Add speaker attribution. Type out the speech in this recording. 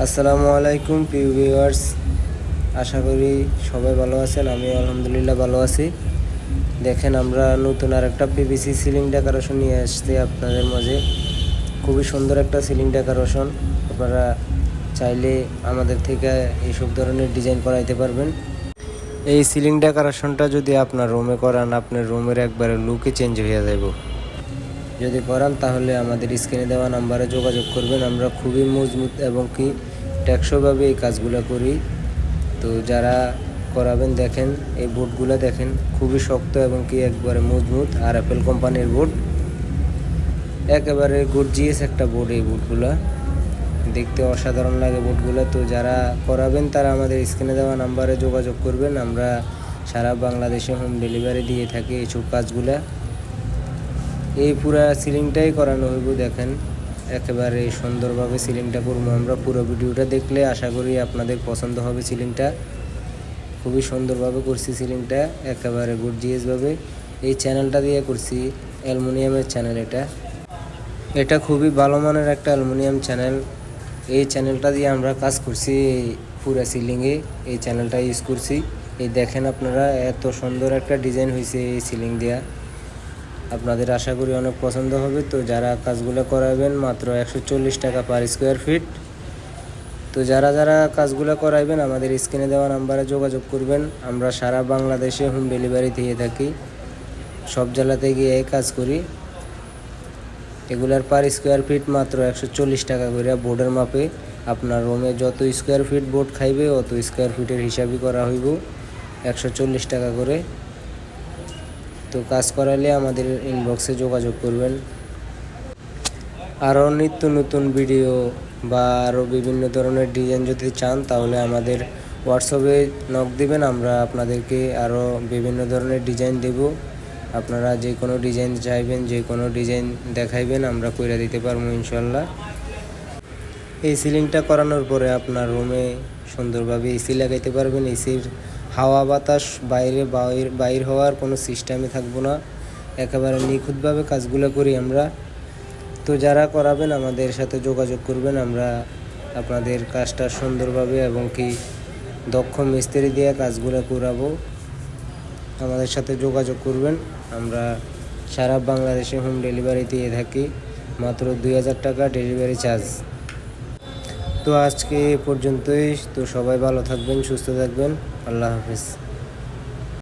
Speaker 1: আসসালামু আলাইকুম প্রিয় ভিউয়ার্স, আশা করি সবাই ভালো আছেন। আমি আলহামদুলিল্লাহ ভালো আছি। দেখেন, আমরা নতুন আর একটা পিভিসি সিলিং ডেকোরেশন নিয়ে আসছি আপনাদের মাঝে। খুবই সুন্দর একটা সিলিং ডেকোরেশন। আপনারা চাইলে আমাদের থেকে এইসব ধরনের ডিজাইন করাইতে পারবেন। এই সিলিং ডেকোরেশনটা যদি আপনার রুমে করান, আপনার রুমের একবারে লুকই চেঞ্জ হয়ে যাব। যদি করান তাহলে আমাদের স্ক্রিনে দেওয়া নাম্বারে যোগাযোগ করবেন। আমরা খুবই মজবুত এবং কি টেকসইভাবে এই কাজগুলো করি। তো যারা করাবেন, দেখেন এই বোর্ডগুলো দেখেন, খুবই শক্ত এবং কি একবারে মজবুত। আর অ্যাপেল কোম্পানির বোর্ড, একেবারে গর্জিয়াস একটা বোর্ড। এই বোর্ডগুলো দেখতে অসাধারণ লাগে বোর্ডগুলো। তো যারা করাবেন তারা আমাদের স্ক্রিনে দেওয়া নাম্বারে যোগাযোগ করবেন। আমরা সারা বাংলাদেশে হোম ডেলিভারি দিয়ে থাকি এইসব কাজগুলো। এই পুরা সিলিংটাই করানো হইব। দেখেন একেবারে সুন্দরভাবে সিলিংটা করবো আমরা। পুরো ভিডিওটা দেখলে আশা করি আপনাদের পছন্দ হবে। সিলিংটা খুবই সুন্দরভাবে করছি, সিলিংটা একেবারে গর্জিয়াসভাবে। এই চ্যানেলটা দিয়ে করছি, অ্যালুমিনিয়ামের চ্যানেল। এটা খুবই ভালো মানের একটা অ্যালুমিনিয়াম চ্যানেল। এই চ্যানেলটা দিয়ে আমরা কাজ করছি পুরো সিলিংয়ে। এই চ্যানেলটা ইউজ করছি। এই দেখেন আপনারা, এত সুন্দর একটা ডিজাইন হয়েছে এই সিলিং দেওয়া। আপনাদের আশা করি অনেক পছন্দ হবে। তো যারা কাজগুলো করাবেন, মাত্র 140 টাকা পার স্কোয়ার ফিট। তো যারা যারা কাজগুলো করাইবেন আমাদের স্ক্রিনে দেওয়া নাম্বারে যোগাযোগ করবেন। আমরা সারা বাংলাদেশে হোম ডেলিভারি দিয়ে থাকি, সব জেলাতে গিয়ে কাজ করি। এগুলার পার স্কোয়ার ফিট মাত্র 140 টাকা করে বোর্ডের মাপে। আপনার রুমে যত স্কোয়ার ফিট বোর্ড খাইবে অত স্কোয়ার ফিটের হিসাবই করা হইব, 140 টাকা করে। তো কাজ করালে আমাদের ইনবক্সে যোগাযোগ করবেন। আরও নিত্য নতুন ভিডিও বা আরও বিভিন্ন ধরনের ডিজাইন যদি চান তাহলে আমাদের হোয়াটসঅ্যাপে নক দিবেন। আমরা আপনাদেরকে আরও বিভিন্ন ধরনের ডিজাইন দেব। আপনারা যে কোনো ডিজাইন চাইবেন, যে কোনো ডিজাইন দেখাইবেন, আমরা কইরা দিতে পারবো ইনশাল্লাহ। এই সিলিংটা করানোর পরে আপনার রুমে সুন্দরভাবে এসি লাগাইতে পারবেন। এসির হাওয়া বাতাস বাইর হওয়ার কোনো সিস্টেমই থাকবো না। একেবারে নিখুঁতভাবে কাজগুলো করি আমরা। তো যারা করাবেন আমাদের সাথে যোগাযোগ করবেন। আমরা আপনাদের কাজটা সুন্দরভাবে এবং কি দক্ষ মিস্ত্রি দিয়ে কাজগুলো করাবো। আমাদের সাথে যোগাযোগ করবেন। আমরা সারা বাংলাদেশে হোম ডেলিভারি দিয়ে থাকি, মাত্র 2000 টাকা ডেলিভারি চার্জ। তো আজকে এ পর্যন্তই। তো সবাই ভালো থাকবেন, সুস্থ থাকবেন। আল্লাহ হাফেজ।